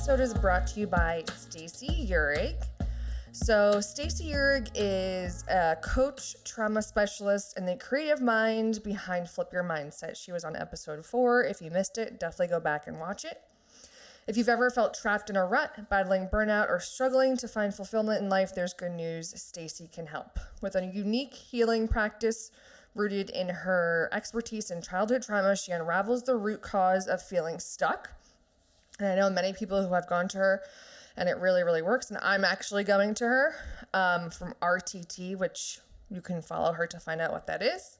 episode is brought to you by Stacy Urig. So Stacy Urig is a coach, trauma specialist, and the creative mind behind Flip Your Mindset. She was on episode 4. If you missed it, definitely go back and watch it. If you've ever felt trapped in a rut, battling burnout, or struggling to find fulfillment in life, there's good news. Stacy can help. With a unique healing practice rooted in her expertise in childhood trauma, she unravels the root cause of feeling stuck. And I know many people who have gone to her, and it really, really works. And I'm actually going to her from RTT, which you can follow her to find out what that is.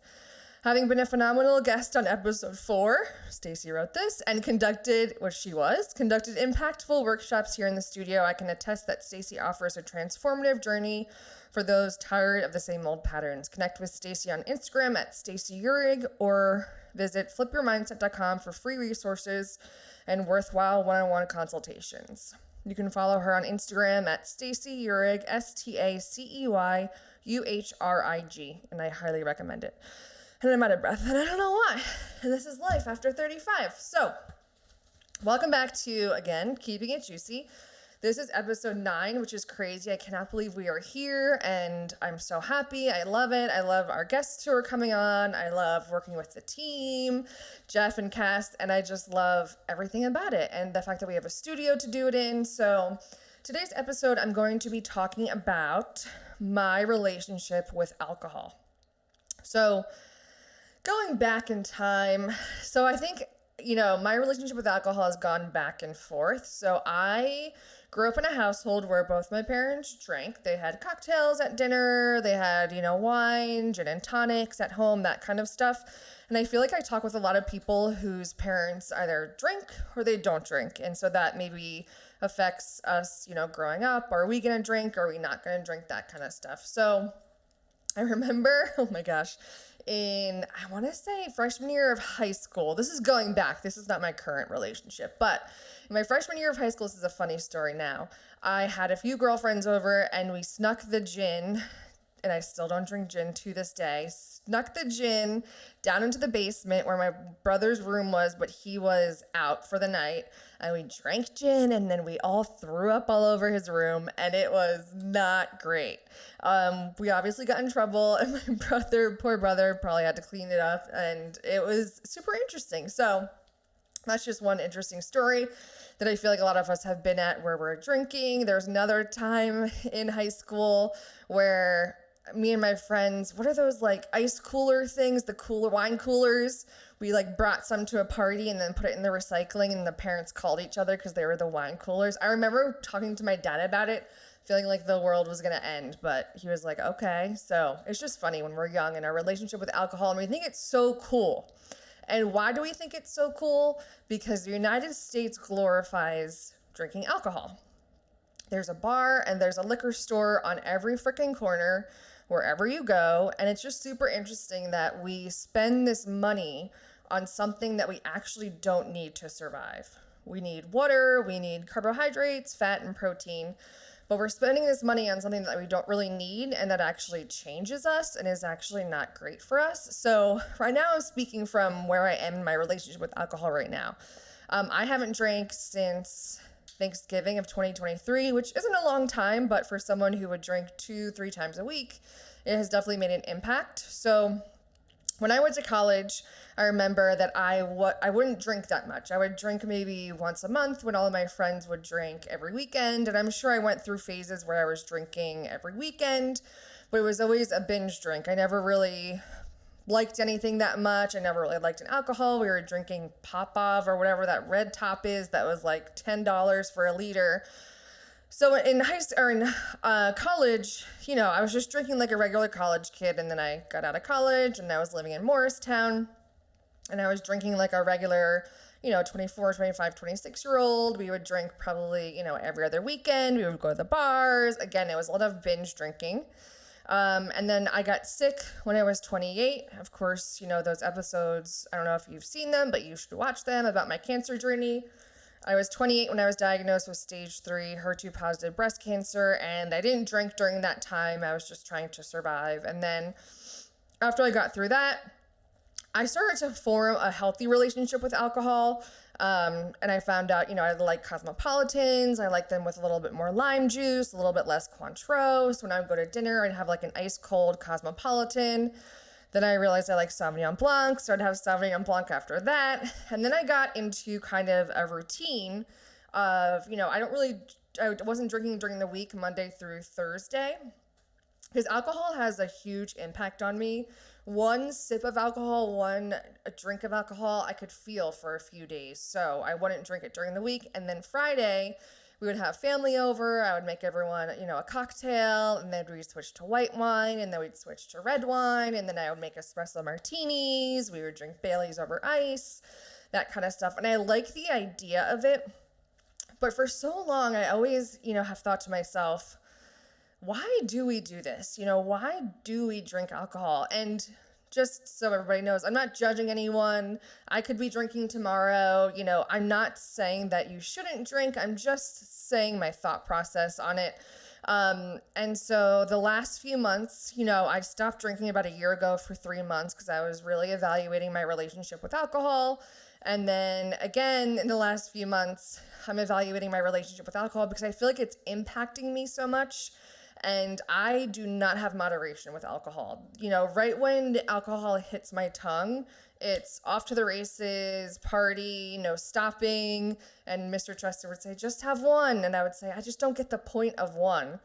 Having been a phenomenal guest on episode 4, Stacy wrote this, and conducted impactful workshops here in the studio, I can attest that Stacy offers a transformative journey for those tired of the same old patterns. Connect with Stacy on Instagram at Stacy Urig, or visit flipyourmindset.com for free resources and worthwhile one-on-one consultations. You can follow her on Instagram at Stacy Urig, STACEYUHRIG, and I highly recommend it. And I'm out of breath, and I don't know why. And this is life after 35. So, welcome back to, again, Keeping It Juicy. This is episode 9, which is crazy. I cannot believe we are here, and I'm so happy. I love it. I love our guests who are coming on. I love working with the team, Jeff and Cass, and I just love everything about it, and the fact that we have a studio to do it in. So, today's episode, I'm going to be talking about my relationship with alcohol. So, going back in time, so I think, my relationship with alcohol has gone back and forth. So I grew up in a household where both my parents drank. They had cocktails at dinner, they had, wine, gin and tonics at home, that kind of stuff. And I feel like I talk with a lot of people whose parents either drink or they don't drink. And so that maybe affects us, growing up. Are we going to drink? Are we not going to drink? That kind of stuff. So I remember, oh my gosh, in, I want to say, freshman year of high school. This is going back. This is not my current relationship. But in my freshman year of high school, this is a funny story now. I had a few girlfriends over, and we snuck the gin, and I still don't drink gin to this day, snuck the gin down into the basement where my brother's room was, but he was out for the night. And we drank gin, and then we all threw up all over his room, and it was not great. We obviously got in trouble, and my poor brother, probably had to clean it up, and it was super interesting. So that's just one interesting story that I feel like a lot of us have been at, where we're drinking. There's another time in high school where me and my friends, what are those ice cooler things, the cooler wine coolers? We brought some to a party and then put it in the recycling, and the parents called each other because they were the wine coolers. I remember talking to my dad about it, feeling like the world was going to end, but he was like, okay. So it's just funny when we're young and our relationship with alcohol, and we think it's so cool. And why do we think it's so cool? Because the United States glorifies drinking alcohol. There's a bar and there's a liquor store on every freaking corner, wherever you go. And it's just super interesting that we spend this money on something that we actually don't need to survive. We need water, we need carbohydrates, fat, and protein, but we're spending this money on something that we don't really need and that actually changes us and is actually not great for us. So right now I'm speaking from where I am in my relationship with alcohol right now. I haven't drank since Thanksgiving of 2023, which isn't a long time, but for someone who would drink 2-3 times a week, it has definitely made an impact. So when I went to college, I remember that I wouldn't drink that much. I would drink maybe once a month when all of my friends would drink every weekend. And I'm sure I went through phases where I was drinking every weekend, but it was always a binge drink. I never really liked anything that much. I never really liked an alcohol. We were drinking Popov or whatever that red top is that was like $10 for a liter. So in college, I was just drinking like a regular college kid, and then I got out of college and I was living in Morristown, and I was drinking like a regular, 24, 25, 26-year-old. We would drink probably, every other weekend. We would go to the bars. Again, it was a lot of binge drinking. And then I got sick when I was 28. Of course, those episodes, I don't know if you've seen them, but you should watch them, about my cancer journey. I was 28 when I was diagnosed with stage 3 HER2-positive breast cancer, and I didn't drink during that time. I was just trying to survive. And then after I got through that, I started to form a healthy relationship with alcohol. And I found out, I like Cosmopolitans. I like them with a little bit more lime juice, a little bit less Cointreau. So when I would go to dinner, I'd have like an ice cold Cosmopolitan. Then I realized I like Sauvignon Blanc, so I'd have Sauvignon Blanc after that. And then I got into kind of a routine of, I wasn't drinking during the week, Monday through Thursday, because alcohol has a huge impact on me. One sip of alcohol, a drink of alcohol, I could feel for a few days. So I wouldn't drink it during the week. And then Friday, we would have family over. I would make everyone, a cocktail, and then we'd switch to white wine, and then we'd switch to red wine, and then I would make espresso martinis. We would drink Baileys over ice, that kind of stuff. And I like the idea of it. But for so long, I always, have thought to myself, why do we do this? Why do we drink alcohol? And just so everybody knows, I'm not judging anyone. I could be drinking tomorrow. I'm not saying that you shouldn't drink. I'm just saying my thought process on it. And so the last few months, I stopped drinking about a year ago for 3 months because I was really evaluating my relationship with alcohol. And then again, in the last few months, I'm evaluating my relationship with alcohol because I feel like it's impacting me so much. And I do not have moderation with alcohol. Right when alcohol hits my tongue, it's off to the races, party, no stopping. And Mr. Trester would say, just have one. And I would say, I just don't get the point of one.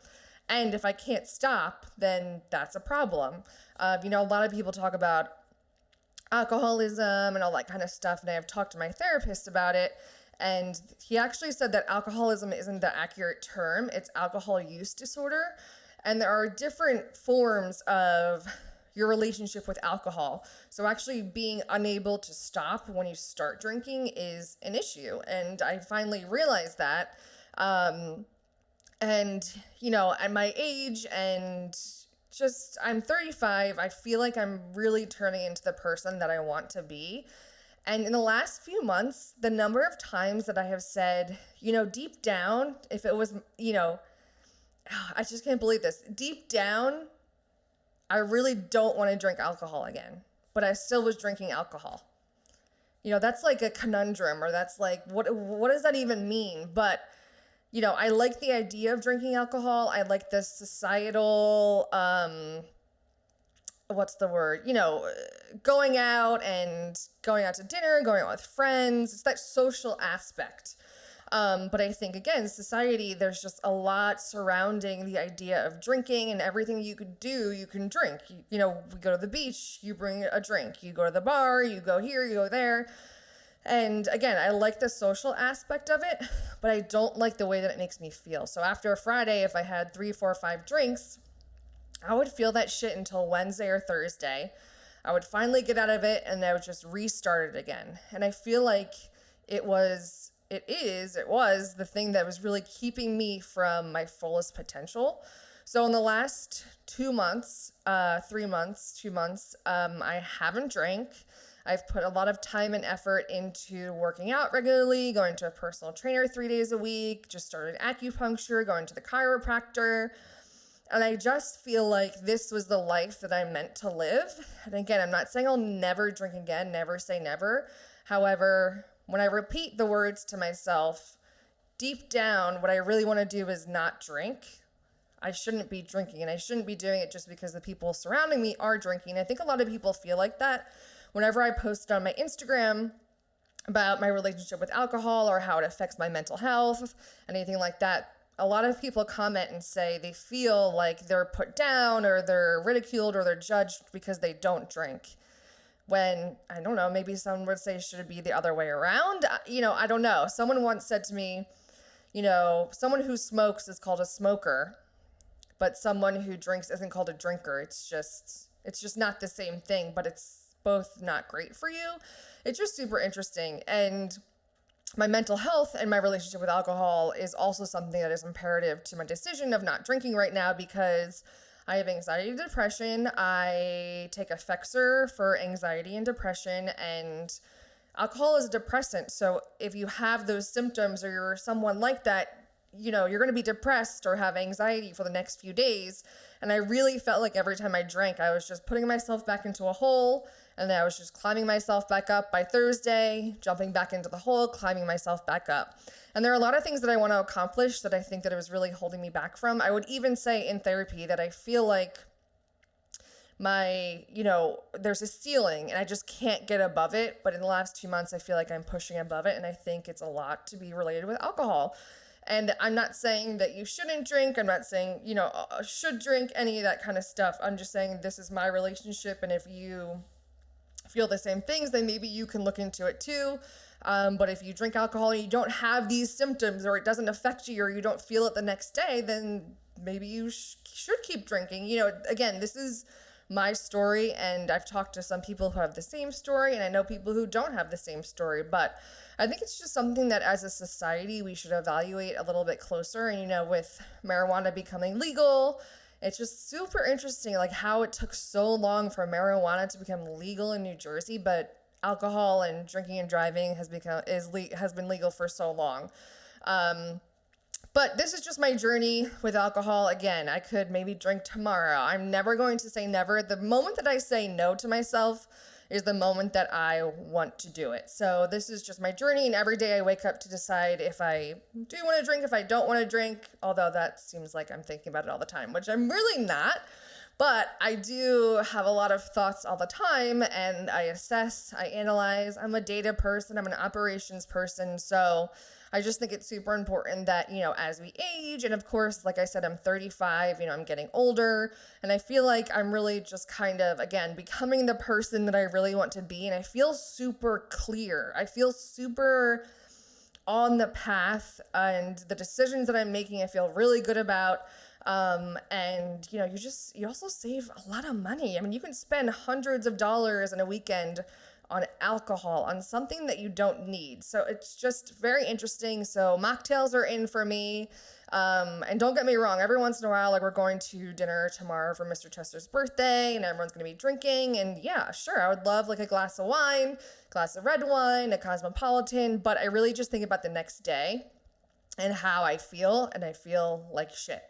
And if I can't stop, then that's a problem. A lot of people talk about alcoholism and all that kind of stuff. And I have talked to my therapist about it. And he actually said that alcoholism isn't the accurate term. It's alcohol use disorder. And there are different forms of your relationship with alcohol. So actually being unable to stop when you start drinking is an issue. And I finally realized that. At my age and just, I'm 35, I feel like I'm really turning into the person that I want to be. And in the last few months, the number of times that I have said, deep down, if it was, I just can't believe this. Deep down, I really don't want to drink alcohol again, but I still was drinking alcohol. That's like a conundrum, or that's like, what does that even mean? But, I like the idea of drinking alcohol. I like the societal, what's the word? Going out to dinner, going out with friends. It's that social aspect. But I think, again, society, there's just a lot surrounding the idea of drinking, and everything you could do, you can drink. We go to the beach, you bring a drink. You go to the bar, you go here, you go there. And again, I like the social aspect of it, but I don't like the way that it makes me feel. So after a Friday, if I had 3, 4, 5 drinks, I would feel that shit until Wednesday or Thursday. I would finally get out of it, and I would just restart it again. And I feel like it was the thing that was really keeping me from my fullest potential. So in the last 2 months, 3 months, 2 months, I haven't drank. I've put a lot of time and effort into working out regularly, going to a personal trainer 3 days a week, just started acupuncture, going to the chiropractor. And I just feel like this was the life that I meant to live. And again, I'm not saying I'll never drink again, never say never. However, when I repeat the words to myself, deep down, what I really want to do is not drink. I shouldn't be drinking, and I shouldn't be doing it just because the people surrounding me are drinking. I think a lot of people feel like that. Whenever I post on my Instagram about my relationship with alcohol or how it affects my mental health, anything like that, a lot of people comment and say they feel like they're put down or they're ridiculed or they're judged because they don't drink. When, I don't know, maybe someone would say, should it be the other way around? I don't know. Someone once said to me, someone who smokes is called a smoker, but someone who drinks isn't called a drinker. It's just not the same thing, but it's both not great for you. It's just super interesting. And my mental health and my relationship with alcohol is also something that is imperative to my decision of not drinking right now, because I have anxiety and depression. I take Effexor for anxiety and depression, and alcohol is a depressant. So if you have those symptoms or you're someone like that, you're going to be depressed or have anxiety for the next few days. And I really felt like every time I drank, I was just putting myself back into a hole, And then I was just climbing myself back up by Thursday, jumping back into the hole, climbing myself back up. And there are a lot of things that I want to accomplish that I think that it was really holding me back from. I would even say in therapy that I feel like there's a ceiling and I just can't get above it. But in the last 2 months, I feel like I'm pushing above it. And I think it's a lot to be related with alcohol. And I'm not saying that you shouldn't drink. I'm not saying, should drink, any of that kind of stuff. I'm just saying this is my relationship. And if you feel the same things, then maybe you can look into it too. But if you drink alcohol and you don't have these symptoms, or it doesn't affect you, or you don't feel it the next day, then maybe you should keep drinking. Again, this is my story, and I've talked to some people who have the same story, and I know people who don't have the same story, but I think it's just something that as a society we should evaluate a little bit closer. And with marijuana becoming legal, it's just super interesting, like how it took so long for marijuana to become legal in New Jersey, but alcohol and drinking and driving has been legal for so long. But this is just my journey with alcohol. Again, I could maybe drink tomorrow. I'm never going to say never. The moment that I say no to myself is the moment that I want to do it. So this is just my journey, and every day I wake up to decide if I do want to drink, if I don't want to drink, although that seems like I'm thinking about it all the time, which I'm really not. But I do have a lot of thoughts all the time, and I assess, I analyze. I'm a data person, I'm an operations person, so I just think it's super important that, as we age, and of course, like I said, I'm 35, I'm getting older, and I feel like I'm really just kind of, again, becoming the person that I really want to be, and I feel super clear. I feel super on the path, and the decisions that I'm making, I feel really good about. And you also save a lot of money. I mean, you can spend hundreds of dollars in a weekend on alcohol, on something that you don't need. So it's just very interesting. So mocktails are in for me. And don't get me wrong, every once in a while, like we're going to dinner tomorrow for Mr. Chester's birthday and everyone's going to be drinking. And yeah, sure, I would love like a glass of wine, glass of red wine, a Cosmopolitan, but I really just think about the next day and how I feel, and I feel like shit.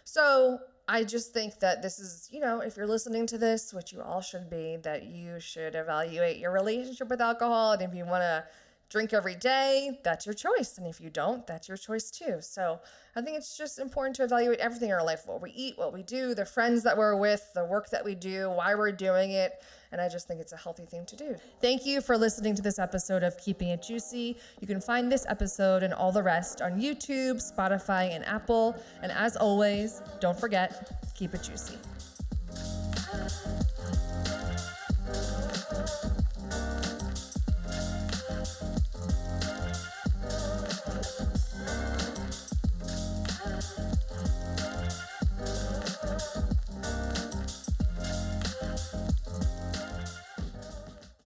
So I just think that this is, if you're listening to this, which you all should be, that you should evaluate your relationship with alcohol. And if you want to drink every day, that's your choice. And if you don't, that's your choice too. So I think it's just important to evaluate everything in our life, what we eat, what we do, the friends that we're with, the work that we do, why we're doing it. And I just think it's a healthy thing to do. Thank you for listening to this episode of Keeping It Juicy. You can find this episode and all the rest on YouTube, Spotify, and Apple. And as always, don't forget, keep it juicy.